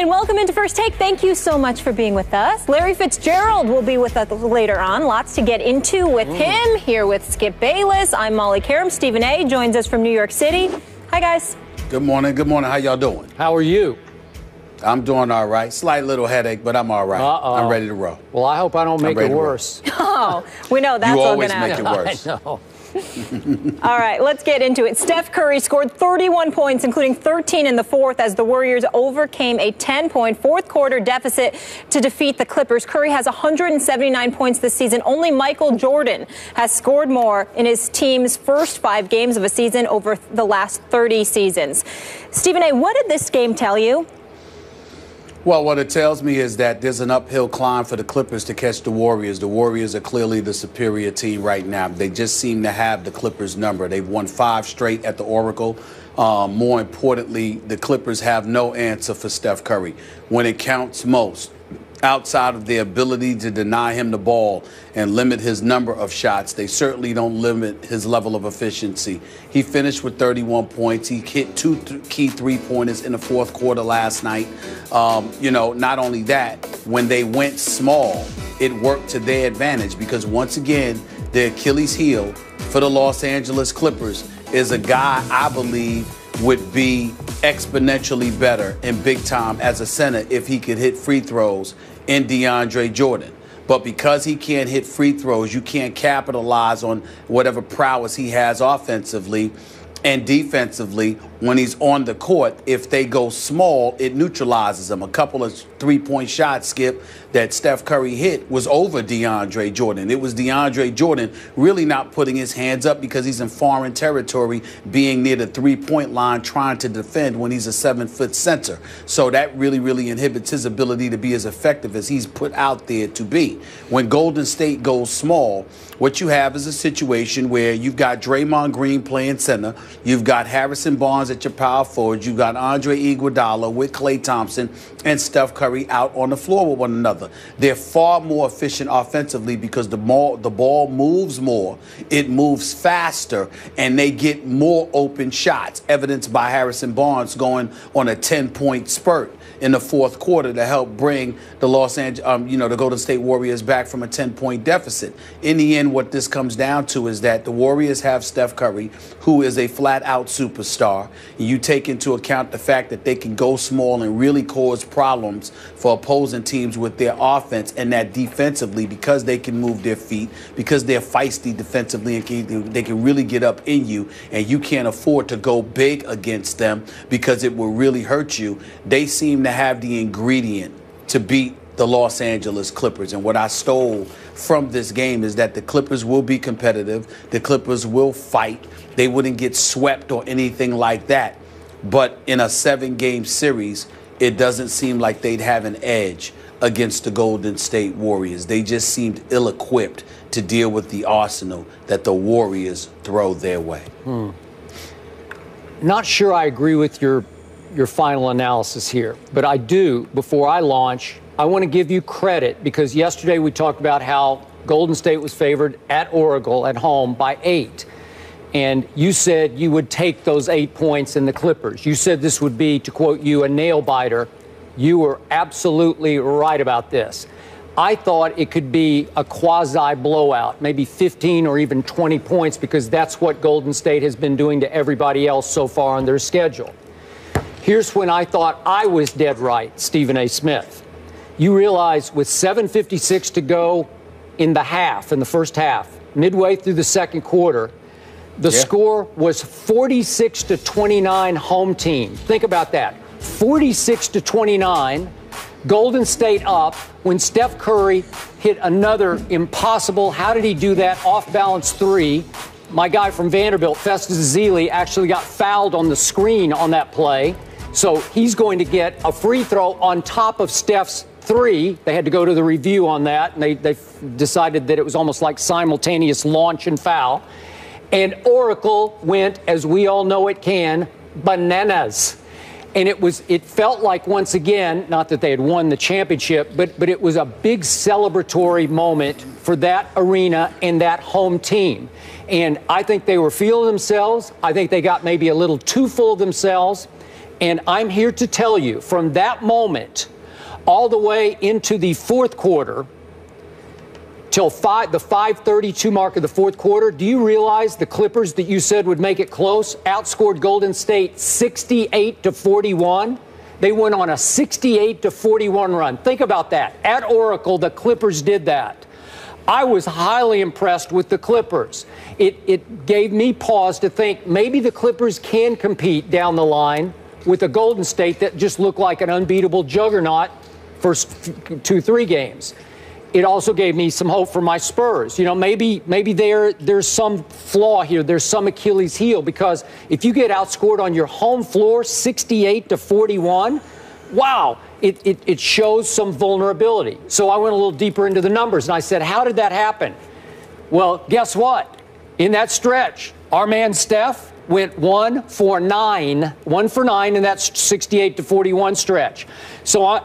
and welcome into First Take. Thank you so much for being with us. Larry Fitzgerald will be with us later on. Lots to get into with him. Here with Skip Bayless. I'm Molly Karam. Stephen A. joins us from New York City. Hi, guys. Good morning. Good morning. How y'all doing? How are you? I'm doing all right. Slight little headache, but I'm all right. I'm ready to roll. Well, I hope I don't make it worse. Oh, we know that's all going to happen. You always make it worse. I know. All right, let's get into it. Steph Curry scored 31 points, including 13 in the fourth, as the Warriors overcame a 10-point fourth-quarter deficit to defeat the Clippers. Curry has 179 points this season. Only Michael Jordan has scored more in his team's first 5 games of a season over the last 30 seasons. Stephen A., what did this game tell you? Well, what it tells me is that there's an uphill climb for the Clippers to catch the Warriors. The Warriors are clearly the superior team right now. They just seem to have the Clippers' number. They've won 5 straight at the Oracle. More importantly, the Clippers have no answer for Steph Curry when it counts most. Outside of their ability to deny him the ball and limit his number of shots, they certainly don't limit his level of efficiency. He finished with 31 points. He hit 2 key three-pointers in the fourth quarter last night. Not only that, when they went small, it worked to their advantage because, once again, the Achilles heel for the Los Angeles Clippers is a guy I believe would be exponentially better and big time as a center if he could hit free throws in DeAndre Jordan. But because he can't hit free throws, you can't capitalize on whatever prowess he has offensively and defensively when he's on the court. If they go small, it neutralizes them. A couple of three-point shots, Skip, that Steph Curry hit was over DeAndre Jordan. It was DeAndre Jordan really not putting his hands up because he's in foreign territory, being near the three-point line, trying to defend when he's a 7-foot center. So that really, really inhibits his ability to be as effective as he's put out there to be. When Golden State goes small, what you have is a situation where you've got Draymond Green playing center, you've got Harrison Barnes at your power forward, you've got Andre Iguodala with Klay Thompson and Steph Curry out on the floor with one another. They're far more efficient offensively because the ball moves more, it moves faster, and they get more open shots, evidenced by Harrison Barnes going on a 10-point spurt in the fourth quarter to help bring the the Golden State Warriors back from a 10-point deficit. In the end, what this comes down to is that the Warriors have Steph Curry, who is a flat-out superstar. You take into account the fact that they can go small and really cause problems for opposing teams with their offense, and that defensively, because they can move their feet, because they're feisty defensively, and they can really get up in you, and you can't afford to go big against them because it will really hurt you. They seem to have the ingredient to beat the Los Angeles Clippers. And what I stole from this game is that the Clippers will be competitive. The Clippers will fight. They wouldn't get swept or anything like that. But in a 7-game series, it doesn't seem like they'd have an edge against the Golden State Warriors. They just seemed ill-equipped to deal with the arsenal that the Warriors throw their way. Not sure I agree with your final analysis here, but I do, before I launch, I want to give you credit because yesterday we talked about how Golden State was favored at Oracle at home by 8. And you said you would take those 8 points in the Clippers. You said this would be, to quote you, a nail-biter. You were absolutely right about this. I thought it could be a quasi-blowout, maybe 15 or even 20 points, because that's what Golden State has been doing to everybody else so far on their schedule. Here's when I thought I was dead right, Stephen A. Smith. You realize with 7:56 to go in the first half, midway through the second quarter, the score was 46-29 home team. Think about that. 46-29, Golden State up when Steph Curry hit another impossible, how did he do that, off-balance 3. My guy from Vanderbilt, Festus Ezeli, actually got fouled on the screen on that play. So he's going to get a free throw on top of Steph's 3. They had to go to the review on that, and they decided that it was almost like simultaneous launch and foul. And Oracle went, as we all know it can, bananas. And it felt like, once again, not that they had won the championship, but it was a big celebratory moment for that arena and that home team. And I think they were feeling themselves. I think they got maybe a little too full of themselves. And I'm here to tell you, from that moment all the way into the fourth quarter, till the 5:32 mark of the fourth quarter, do you realize the Clippers that you said would make it close outscored Golden State 68-41? They went on a 68-41 run. Think about that. At Oracle, the Clippers did that. I was highly impressed with the Clippers. It gave me pause to think maybe the Clippers can compete down the line with a Golden State that just looked like an unbeatable juggernaut first 2-3 games. It also gave me some hope for my Spurs. You know, maybe there's some flaw here. There's some Achilles heel, because if you get outscored on your home floor 68-41, wow, it shows some vulnerability. So I went a little deeper into the numbers, and I said, how did that happen? Well, guess what? In that stretch, our man Steph went 1 for 9 in that 68-41 stretch. So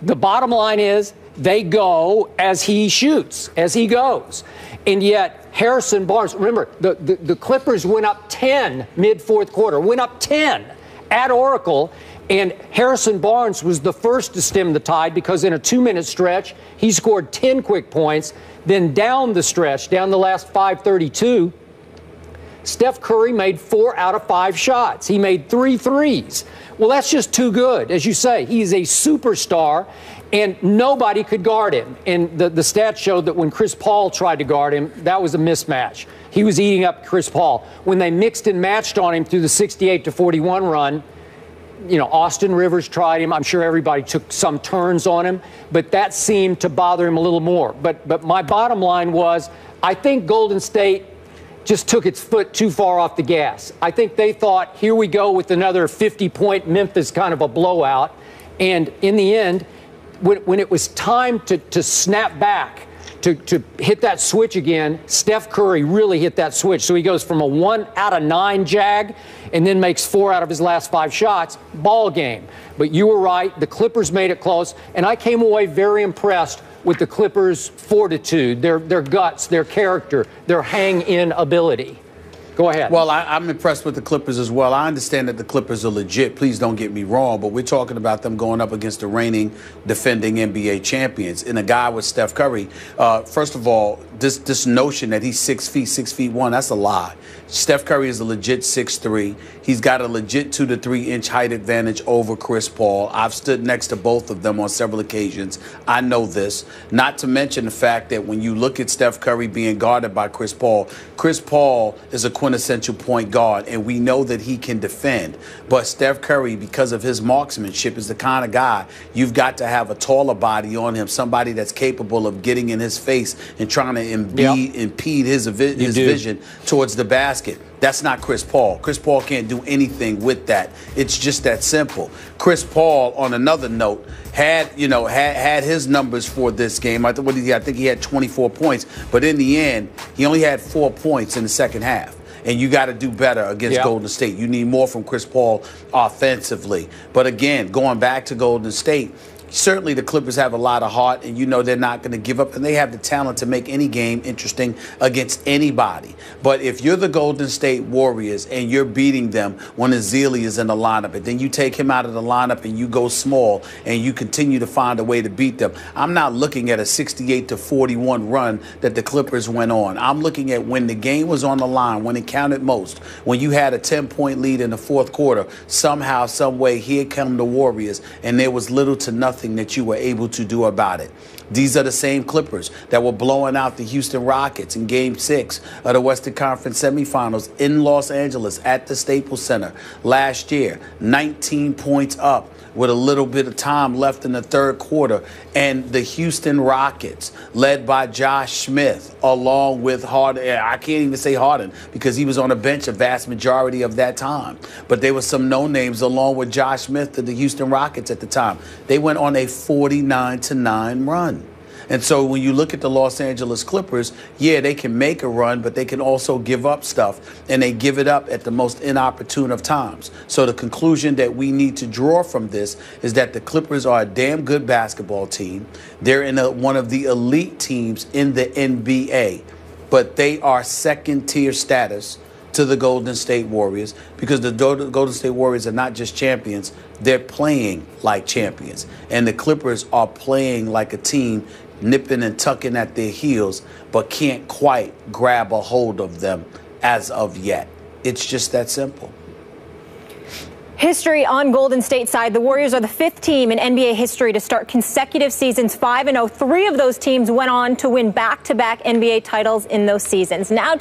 the bottom line is, they go as he shoots, as he goes. And yet, Harrison Barnes, remember, the Clippers went up 10 mid-fourth quarter, went up 10 at Oracle, and Harrison Barnes was the first to stem the tide, because in a 2-minute stretch, he scored 10 quick points. Then down the stretch, down the last 5:32, Steph Curry made 4 out of 5 shots. He made 3 threes. Well, that's just too good. As you say, he's a superstar, and nobody could guard him. And the stats showed that when Chris Paul tried to guard him, that was a mismatch. He was eating up Chris Paul. When they mixed and matched on him through the 68-41 run, you know, Austin Rivers tried him. I'm sure everybody took some turns on him, but that seemed to bother him a little more. But my bottom line was, I think Golden State just took its foot too far off the gas. I think they thought, here we go with another 50-point Memphis kind of a blowout. And in the end, when it was time to snap back, to hit that switch again, Steph Curry really hit that switch. So he goes from a 1 out of 9 jag and then makes 4 out of his last 5 shots. Ball game. But you were right. The Clippers made it close. And I came away very impressed with the Clippers' fortitude, their guts, their character, their hang-in ability. Go ahead. Well, I'm impressed with the Clippers as well. I understand that the Clippers are legit. Please don't get me wrong, but we're talking about them going up against the reigning, defending NBA champions. And a guy with Steph Curry, first of all, this notion that he's 6 feet, 6'1", that's a lie. Steph Curry is a legit 6'3". He's got a legit 2 to 3 inch height advantage over Chris Paul. I've stood next to both of them on several occasions. I know this. Not to mention the fact that when you look at Steph Curry being guarded by Chris Paul is a quintessential point guard, and we know that he can defend. But Steph Curry, because of his marksmanship, is the kind of guy you've got to have a taller body on him, somebody that's capable of getting in his face and trying to impede his vision towards the basket. That's not Chris Paul. Chris Paul can't do anything with that. It's just that simple. Chris Paul, on another note, had his numbers for this game. I think he had 24 points, but in the end, he only had 4 points in the second half. And you got to do better against Golden State. You need more from Chris Paul offensively. But again, going back to Golden State, certainly the Clippers have a lot of heart, and you know they're not going to give up, and they have the talent to make any game interesting against anybody. But if you're the Golden State Warriors and you're beating them when Ezeli is in the lineup, and then you take him out of the lineup and you go small and you continue to find a way to beat them, I'm not looking at a 68-41 run that the Clippers went on. I'm looking at when the game was on the line, when it counted most, when you had a 10-point lead in the fourth quarter, somehow, some way, here come the Warriors, and there was little to nothing that you were able to do about it. These are the same Clippers that were blowing out the Houston Rockets in Game 6 of the Western Conference semifinals in Los Angeles at the Staples Center last year. 19 points up with a little bit of time left in the third quarter. And the Houston Rockets, led by Josh Smith, along with Harden. I can't even say Harden because he was on the bench a vast majority of that time. But there were some no-names along with Josh Smith to the Houston Rockets at the time. They went on a 49-9 run. And so when you look at the Los Angeles Clippers, yeah, they can make a run, but they can also give up stuff, and they give it up at the most inopportune of times. So the conclusion that we need to draw from this is that the Clippers are a damn good basketball team. They're in one of the elite teams in the NBA, but they are second-tier status to the Golden State Warriors, because the Golden State Warriors are not just champions, they're playing like champions. And the Clippers are playing like a team nipping and tucking at their heels, but can't quite grab a hold of them as of yet. It's just that simple. History on Golden State's side. The Warriors are the 5th team in NBA history to start consecutive seasons 5-0. 3 of those teams went on to win back-to-back NBA titles in those seasons. Now to